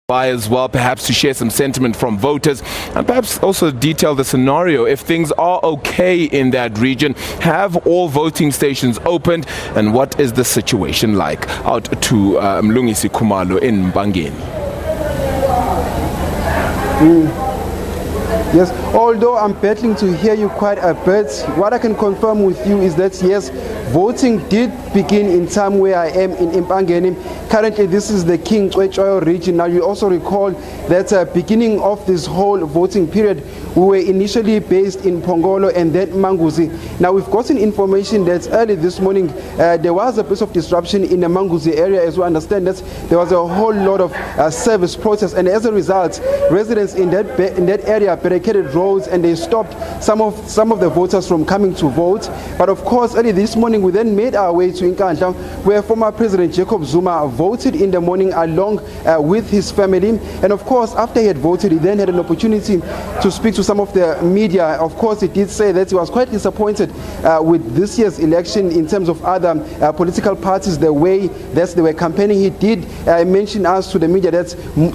by as well, perhaps to share some sentiment from voters and perhaps also detail the scenario if things are okay in that region. Have all voting stations opened, and what is the situation like? Out to Mlungisi Khumalo in Empangeni. Yes, although I'm battling to hear you quite a bit, what I can confirm with you is that yes, voting did begin in time where I am in Empangeni. Currently, this is the King Cwetshwayo region. Now, you also recall that beginning of this whole voting period, we were initially based in Pongolo and then Manguzi. Now, we've gotten information that early this morning, there was a bit of disruption in the Manguzi area, as we understand that there was a whole lot of service protests, and as a result, residents in that area barricaded roads and they stopped some of the voters from coming to vote. But of course, early this morning, we then made our way to Nkandla, where former President Jacob Zuma voted in the morning along with his family. And of course, after he had voted, he then had an opportunity to speak to some of the media. Of course, he did say that he was quite disappointed with this year's election in terms of other political parties, the way that they were campaigning. He did mention us to the media that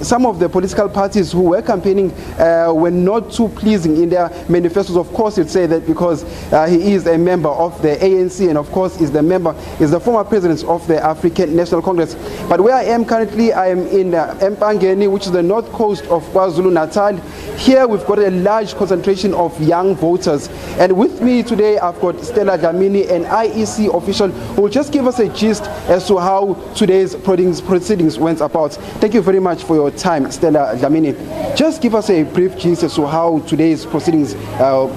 some of the political parties who were campaigning were not too pleasing in their manifestos. Of course, he'd say that because he is a member of the ANC and of course is the former president of the African National Congress. But where I am currently, I am in Empangeni, which is the north coast of KwaZulu-Natal. Here we've got a large concentration of young voters. And with me today, I've got Stella Dlamini, an IEC official, who will just give us a gist as to how today's proceedings went about. Thank you very much for your time, Stella Dlamini. Just give us a brief gist as to how today's proceedings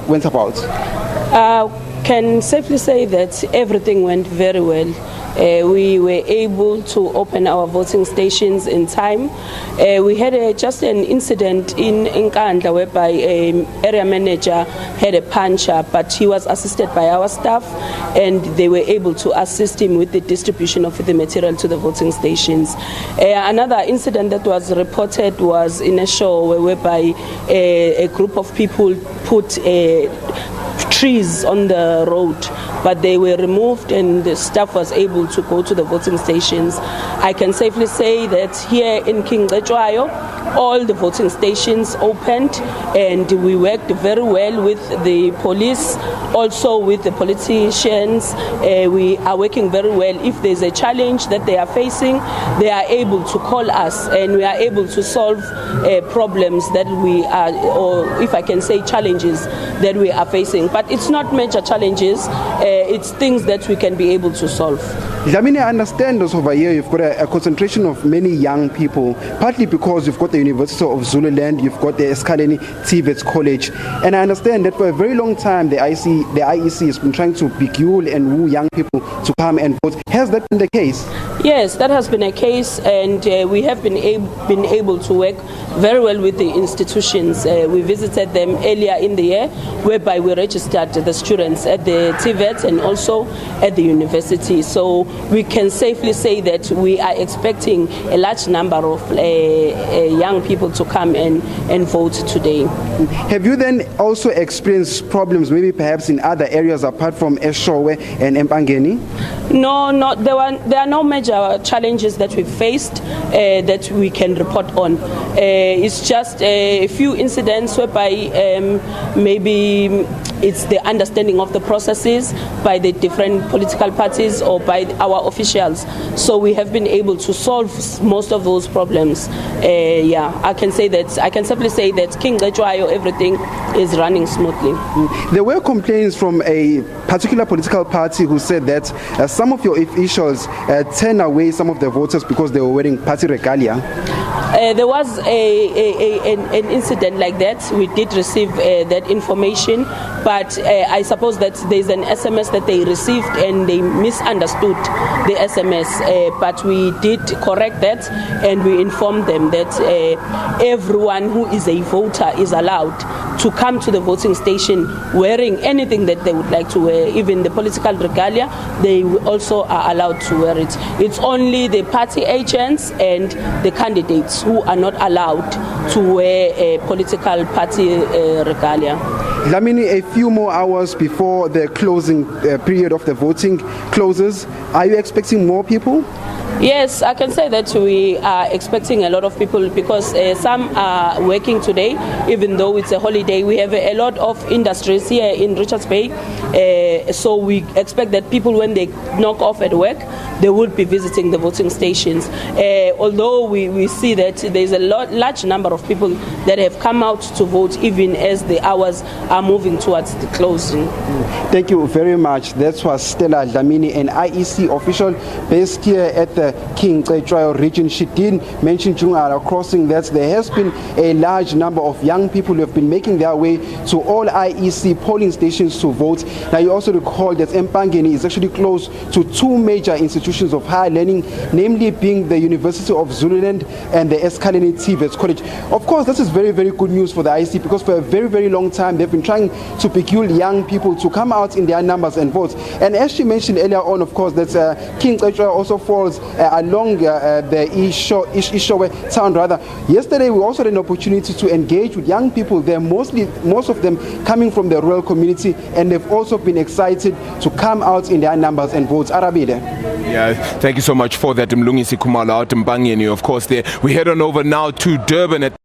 went about. Can safely say that everything went very well. We were able to open our voting stations in time. We had just an incident in Nkandla whereby an area manager had a puncher, but he was assisted by our staff and they were able to assist him with the distribution of the material to the voting stations. Another incident that was reported was in a show whereby a group of people put trees on the road, but they were removed and the staff was able to go to the voting stations. I can safely say that here in King Cwetshwayo, all the voting stations opened and we worked very well with the police, also with the politicians. We are working very well. If there's a challenge that they are facing, they are able to call us and we are able to solve problems that we are, or if I can say challenges that we are facing. But it's not major challenges, it's things that we can be able to solve. Dlamini, I understand also over here you've got a concentration of many young people, partly because you've got the University of Zululand, you've got the Eskaleni TVET College, and I understand that for a very long time the IEC has been trying to begule and woo young people to come and vote. Has that been the case? Yes, that has been a case, and we have been able to work very well with the institutions. We visited them earlier in the year, whereby we registered the students at the TVET and also at the university. So we can safely say that we are expecting a large number of young people to come and vote today. Have you then also experienced problems, maybe perhaps in other areas apart from Eshowe and Empangeni? No, there are no major challenges that we faced that we can report on. It's just a few incidents whereby maybe it's the understanding of the processes by the different political parties or by our officials. So we have been able to solve most of those problems. I can simply say that King Cwetshwayo, everything is running smoothly. There were complaints from a particular political party who said that some of your officials turned away some of the voters because they were wearing party regalia. There was an incident like that. We did receive that information, but I suppose that there's an SMS that they received and they misunderstood the SMS. But we did correct that and we informed them that everyone who is a voter is allowed to come to the voting station wearing anything that they would like to wear. Even the political regalia, they also are allowed to wear it. It's only the party agents and the candidates who are not allowed to wear a political party regalia. Dlamini, a few more hours before the closing period of the voting closes, are you expecting more people? Yes, I can say that we are expecting a lot of people because some are working today, even though it's a holiday. We have a lot of industries here in Richards Bay, so we expect that people, when they knock off at work, they will be visiting the voting stations. Although we see that there's a large number of people that have come out to vote, even as the hours are moving towards the closing. Thank you very much. That was Stella Dlamini, an IEC official based here at the King Cetshwayo region. She did mention during our crossing that there has been a large number of young people who have been making their way to all IEC polling stations to vote. Now, you also recall that Empangeni is actually close to two major institutions of higher learning, namely being the University of Zululand and the Eskaleni TVET College. Of course, this is very, very good news for the IEC, because for a very, very long time they've been trying to preclude young people to come out in their numbers and vote. And as she mentioned earlier on, of course, that King Cetshwayo also falls along the Ishowe town rather. Yesterday we also had an opportunity to engage with young people there, most of them coming from the rural community, and they've also been excited to come out in their numbers and vote. Arabile. Yeah, thank you so much for that, Mlungisi Khumalo out in Empangeni. Of course, there we head on over now to Durban at